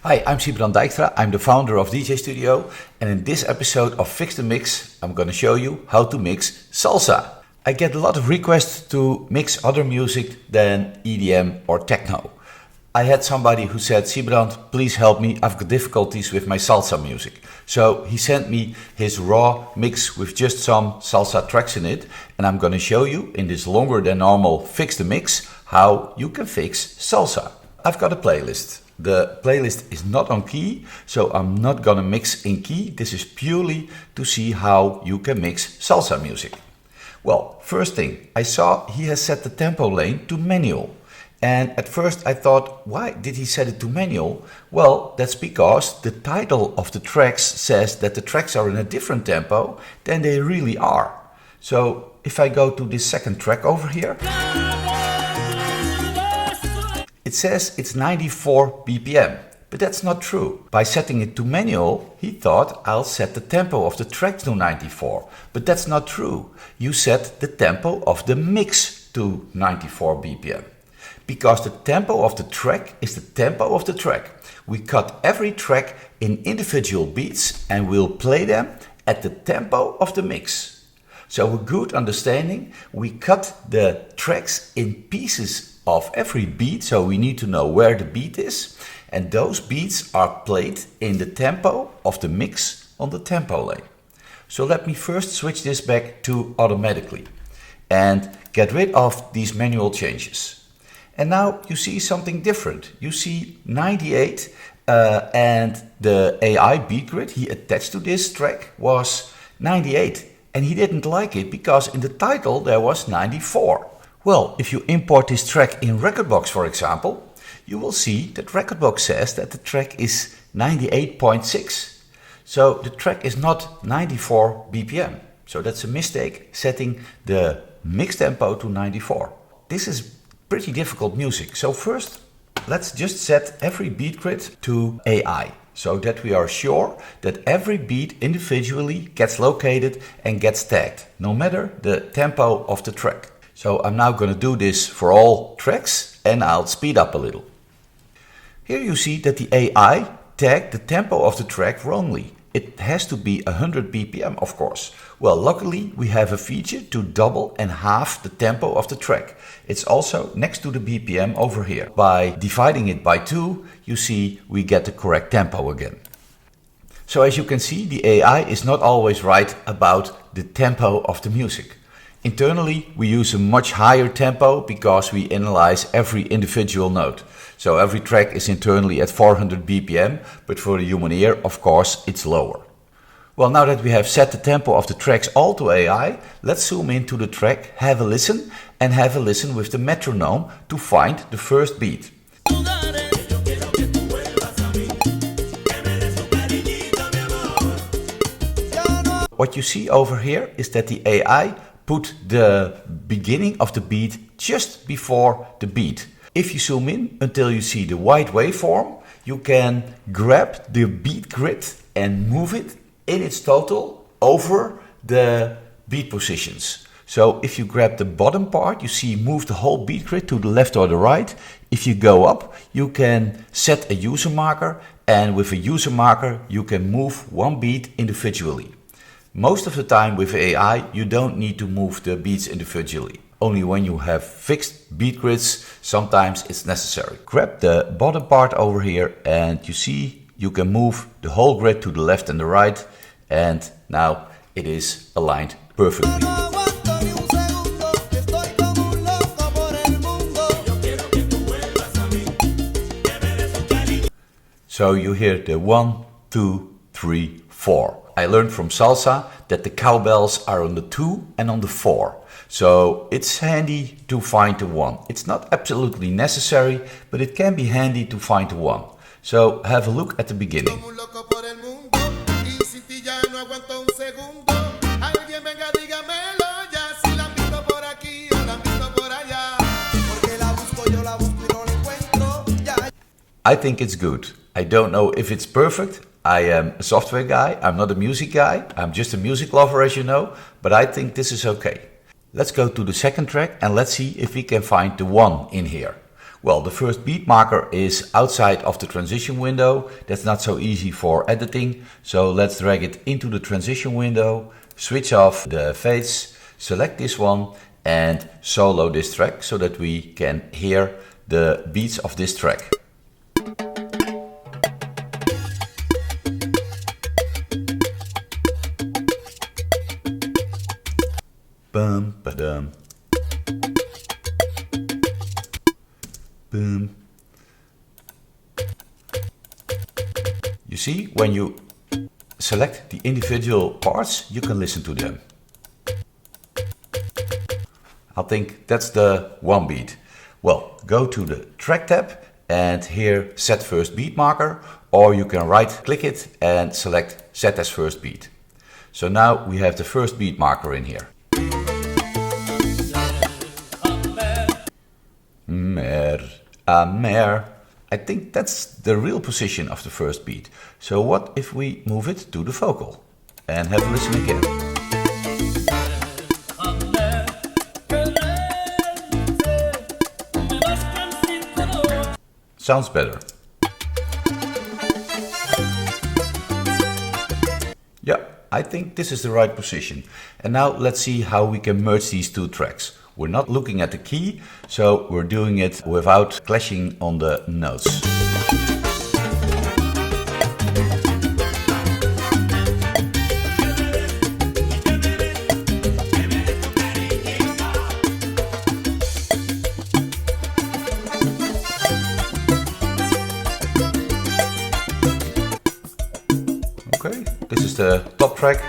Hi, I'm Siebrand Dijkstra. I'm the founder of DJ.Studio, and in this episode of Fix the Mix, I'm going to show you how to mix salsa. I get a lot of requests to mix other music than EDM or techno. I had somebody who said, Siebrand, please help me, I've got difficulties with my salsa music. So he sent me his raw mix with just some salsa tracks in it, and I'm going to show you in this longer than normal Fix the Mix how you can fix salsa. I've got a playlist. The playlist is not on key, so I'm not gonna mix in key. This is purely to see how you can mix salsa music. Well, first thing, I saw he has set the tempo lane to manual. And at first I thought, why did he set it to manual? Well, that's because the title of the tracks says that the tracks are in a different tempo than they really are. So if I go to this second track over here, it says it's 94 BPM, but that's not true. By setting it to manual, he thought I'll set the tempo of the track to 94, but that's not true. You set the tempo of the mix to 94 BPM. Because the tempo of the track is the tempo of the track. We cut every track in individual beats and we'll play them at the tempo of the mix. So a good understanding, we cut the tracks in pieces of every beat, so we need to know where the beat is, and those beats are played in the tempo of the mix on the tempo lane. So let me first switch this back to automatically and get rid of these manual changes. And now you see something different. You see 98 and the AI beatgrid he attached to this track was 98, and he didn't like it because in the title there was 94. Well, if you import this track in Rekordbox, for example, you will see that Rekordbox says that the track is 98.6. So the track is not 94 BPM. So that's a mistake, setting the mix tempo to 94. This is pretty difficult music. So first, let's just set every beat grid to AI, so that we are sure that every beat individually gets located and gets tagged, no matter the tempo of the track. So I'm now going to do this for all tracks and I'll speed up a little. Here you see that the AI tagged the tempo of the track wrongly. It has to be 100 BPM, of course. Well, luckily we have a feature to double and half the tempo of the track. It's also next to the BPM over here. By dividing it by 2, you see we get the correct tempo again. So as you can see, the AI is not always right about the tempo of the music. Internally, we use a much higher tempo because we analyze every individual note. So every track is internally at 400 BPM, but for the human ear, of course, it's lower. Well, now that we have set the tempo of the tracks all to AI, let's zoom into the track, have a listen, and have a listen with the metronome to find the first beat. What you see over here is that the AI put the beginning of the beat just before the beat. If you zoom in until you see the white waveform, you can grab the beat grid and move it in its total over the beat positions. So if you grab the bottom part, you see move the whole beat grid to the left or the right. If you go up, you can set a user marker, and with a user marker you can move one beat individually. Most of the time with AI, you don't need to move the beats individually. Only when you have fixed beat grids, sometimes it's necessary. Grab the bottom part over here and you see you can move the whole grid to the left and the right, and now it is aligned perfectly. So you hear the 1, 2, 3, 4. I learned from salsa that the cowbells are on the 2 and on the 4. So it's handy to find the 1. It's not absolutely necessary, but it can be handy to find the 1. So have a look at the beginning. I think it's good. I don't know if it's perfect. I am a software guy, I'm not a music guy, I'm just a music lover, as you know, but I think this is okay. Let's go to the second track and let's see if we can find the 1 in here. Well, the first beat marker is outside of the transition window. That's not so easy for editing. So let's drag it into the transition window, switch off the fades, select this one and solo this track so that we can hear the beats of this track. Bum, ba-dum. Boom. You see, when you select the individual parts, you can listen to them. I think that's the one beat. Well, go to the track tab and here set first beat marker, or you can right click it and select set as first beat. So now we have the first beat marker in here. Mer. I think that's the real position of the first beat. So what if we move it to the vocal and have a listen again? Sounds better. Yeah, I think this is the right position. And now let's see how we can merge these two tracks. We're not looking at the key, so we're doing it without clashing on the notes. Okay, this is the top track.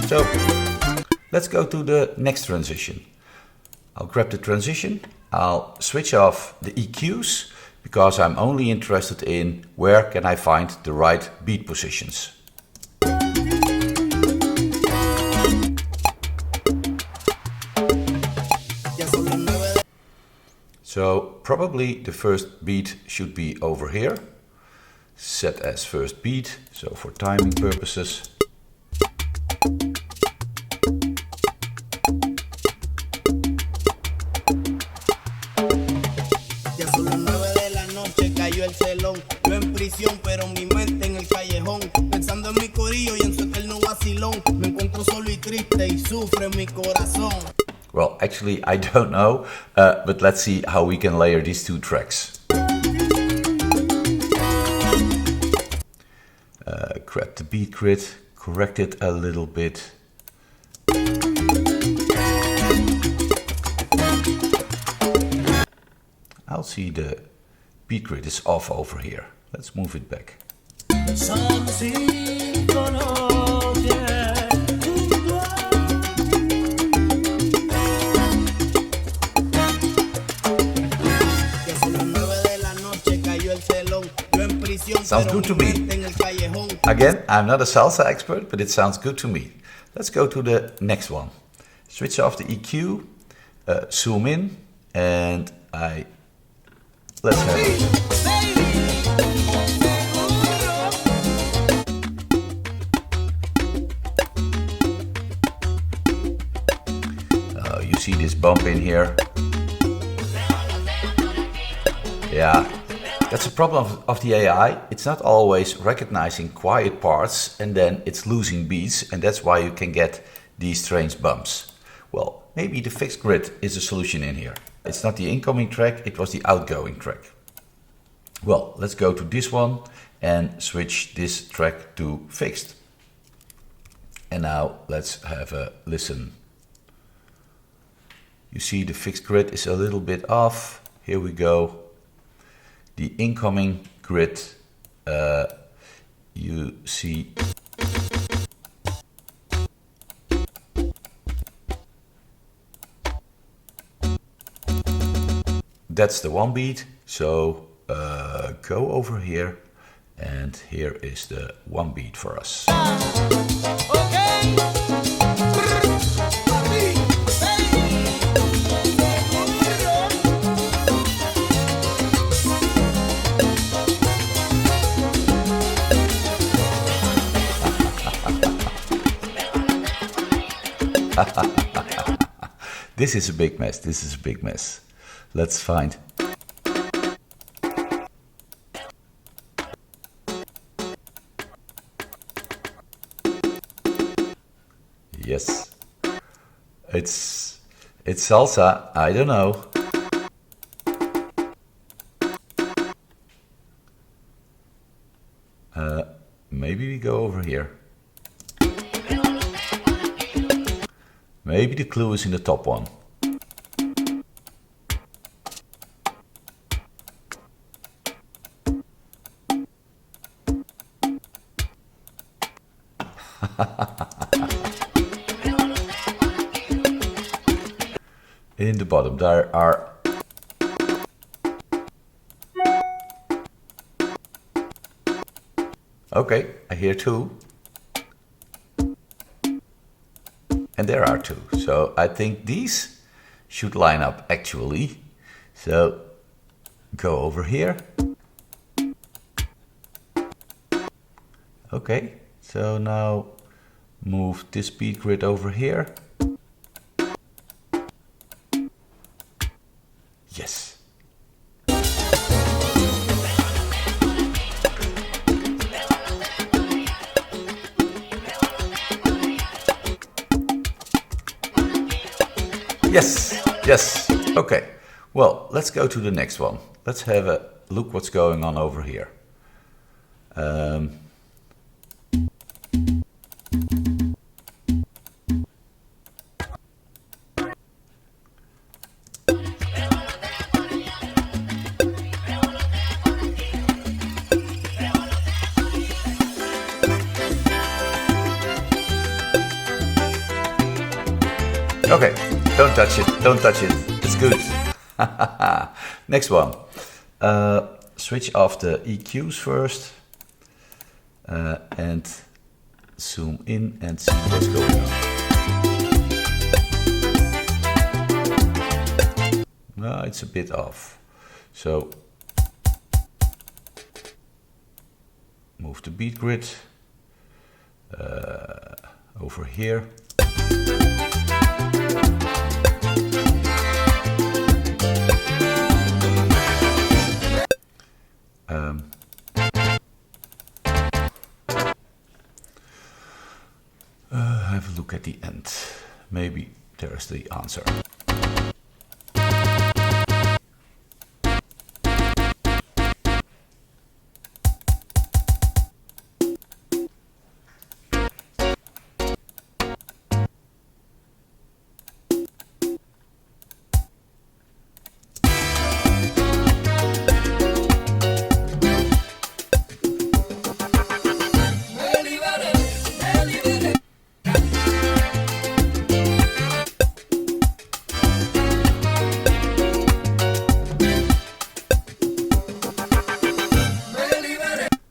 So let's go to the next transition. I'll grab the transition, I'll switch off the EQs because I'm only interested in where can I find the right beat positions. So probably the first beat should be over here, set as first beat, so for timing purposes. Pero mi mente en el callejón, pensando en mi corillo y en su eterno vacilón, me encuentro solo y triste y sufre mi corazón. Well, actually, I don't know, but let's see how we can layer these two tracks. Grab the beat grid, correct it a little bit. I'll see the beat grid is off over here. Let's move it back. Sounds good to me. Again, I'm not a salsa expert, but it sounds good to me. Let's go to the next one. Switch off the EQ, zoom in, and let's have it. You see this bump in here. Yeah, that's a problem of the AI. It's not always recognizing quiet parts and then it's losing beats, and that's why you can get these strange bumps. Well, maybe the fixed grid is a solution in here. It's not the incoming track, it was the outgoing track. Well, let's go to this one and switch this track to fixed. And now let's have a listen. You see the fixed grid is a little bit off. Here we go. The incoming grid, you see that's the one beat. So go over here, and here is the one beat for us. This is a big mess. This is a big mess. Let's find. Yes. It's salsa. I don't know. Maybe we go over here. Maybe the clue is in the top one. In the bottom there are okay, I hear two. And there are two. So I think these should line up actually. So go over here. Okay, so now move this beat grid over here. Yes. Yes, yes. Okay. Well, let's go to the next one. Let's have a look what's going on over here. Okay, don't touch it, don't touch it, it's good. Next one. Switch off the EQs first and zoom in and see what's going on. No, it's a bit off. So move the beat grid over here. Have a look at the end. Maybe there's the answer.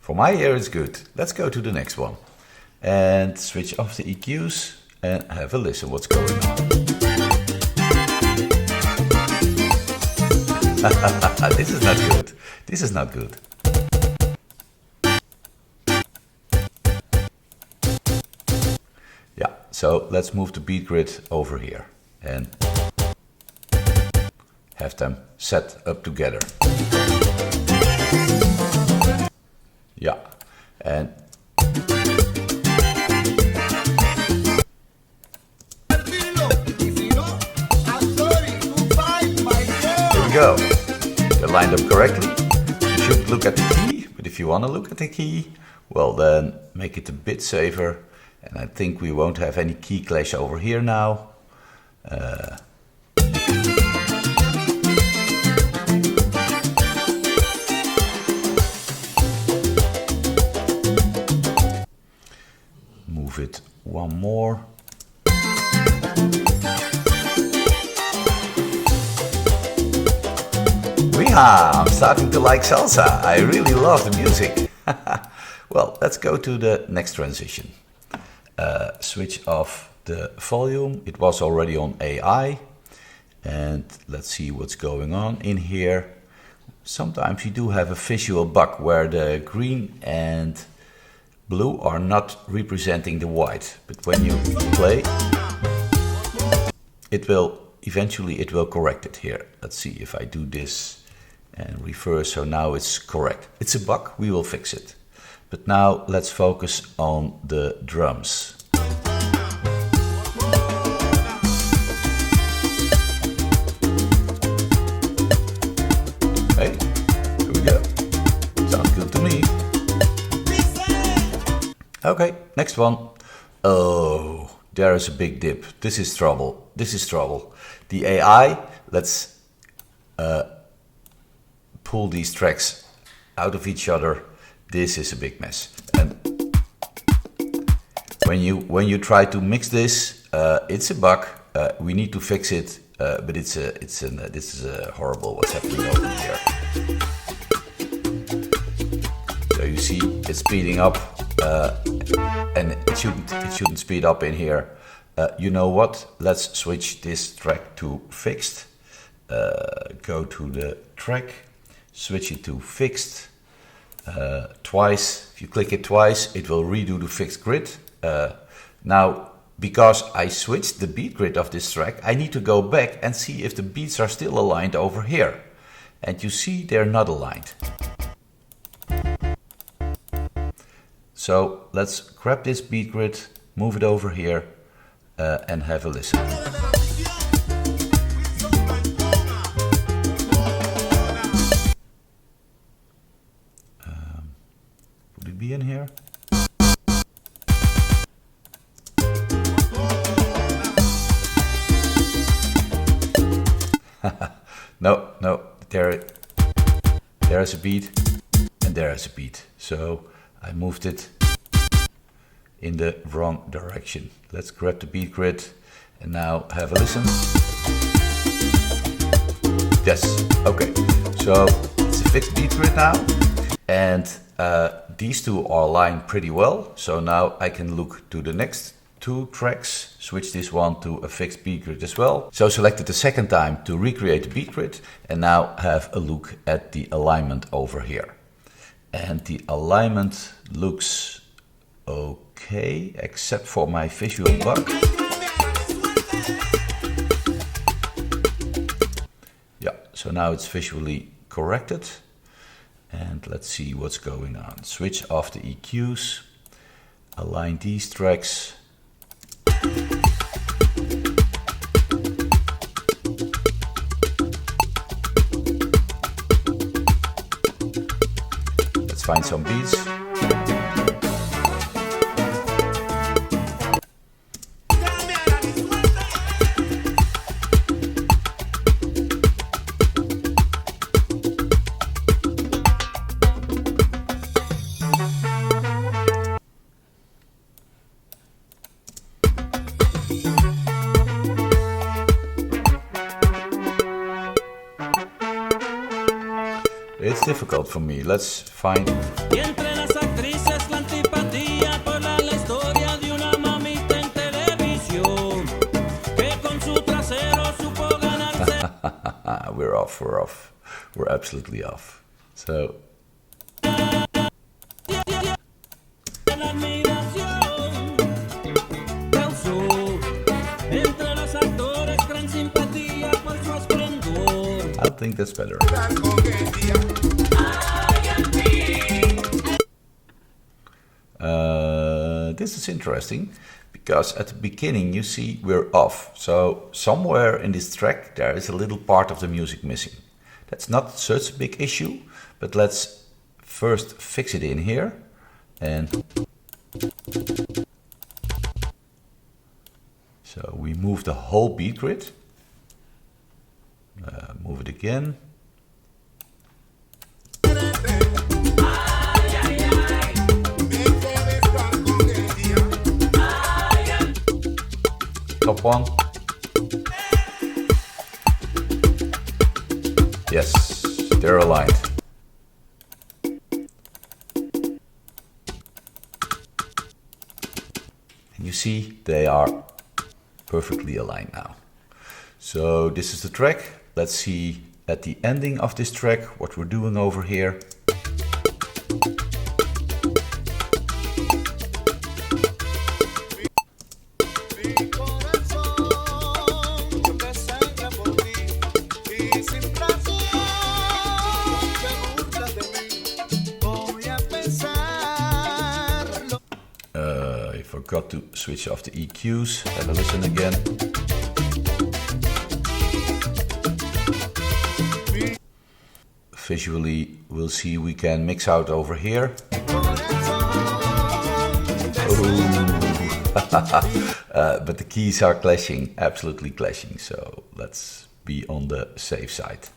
For my ear it's good. Let's go to the next one and switch off the EQs and have a listen what's going on. This is not good. This is not good. Yeah, so let's move the beat grid over here and have them set up together. Yeah, and here we go. They're lined up correctly. You should look at the key, but if you want to look at the key, well then make it a bit safer. And I think we won't have any key clash over here now. Move it one more. I'm starting to like salsa. I really love the music. Well, let's go to the next transition. Switch off the volume. It was already on AI. And let's see what's going on in here. Sometimes you do have a visual bug where the green and blue are not representing the white. But when you play, eventually it will correct it here. Let's see if I do this and reverse, so now it's correct. It's a bug, we will fix it. But now let's focus on the drums. Hey, here we go. Sounds good to me. Okay, next one. Oh, there is a big dip. This is trouble. This is trouble. The AI, let's pull these tracks out of each other. This is a big mess. And when you try to mix this, it's a bug. We need to fix it, but this is horrible what's happening over here. So you see it's speeding up, and it shouldn't speed up in here. You know what? Let's switch this track to fixed. Go to the track, switch it to fixed. Twice. If you click it twice, it will redo the fixed grid. Now, because I switched the beat grid of this track, I need to go back and see if the beats are still aligned over here. And you see they're not aligned. So let's grab this beat grid, move it over here, and have a listen. Would it be in here? No, there's a beat and there's a beat. So I moved it in the wrong direction. Let's grab the beat grid and now have a listen. Yes, okay. So it's a fixed beat grid now, and these two are aligned pretty well. So now I can look to the next two tracks, switch this one to a fixed beat grid as well. So select it the second time to recreate the beat grid, and now have a look at the alignment over here. And the alignment looks okay, except for my visual bug. Yeah, so now it's visually corrected. And let's see what's going on. Switch off the EQs, align these tracks. Let's find some beats. It's difficult for me. Let's find. We're off. We're absolutely off. So. I think that's better. This is interesting because at the beginning you see we're off. So somewhere in this track there is a little part of the music missing. That's not such a big issue, but let's first fix it in here. And so we move the whole beat grid. Move it again. Top one. Yes, they're aligned. And you see they are perfectly aligned now. So this is the track. Let's see at the ending of this track what we're doing over here. forgot to switch off the EQs. Have a listen again. Visually, we'll see we can mix out over here. But the keys are clashing, absolutely clashing, so let's be on the safe side.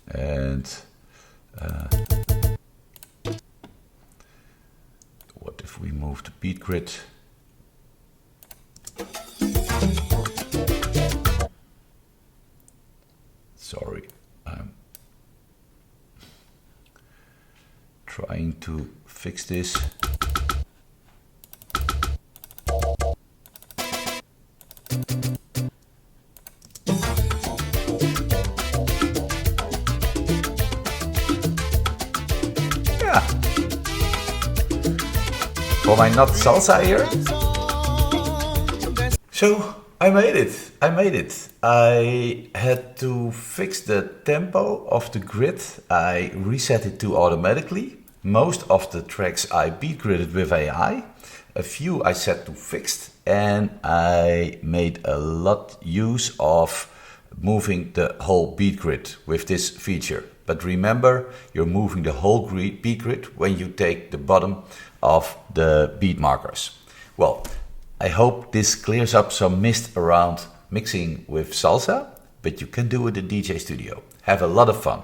And what if we move the beat grid? Sorry, I'm trying to fix this. For my not salsa here. So I made it. I had to fix the tempo of the grid. I reset it to automatically. Most of the tracks I beat gridded with AI. A few I set to fixed, and I made a lot use of moving the whole beat grid with this feature. But remember, you're moving the whole beat grid when you take the bottom of the beat markers. Well, I hope this clears up some mist around mixing with salsa, but you can do it in DJ Studio. Have a lot of fun.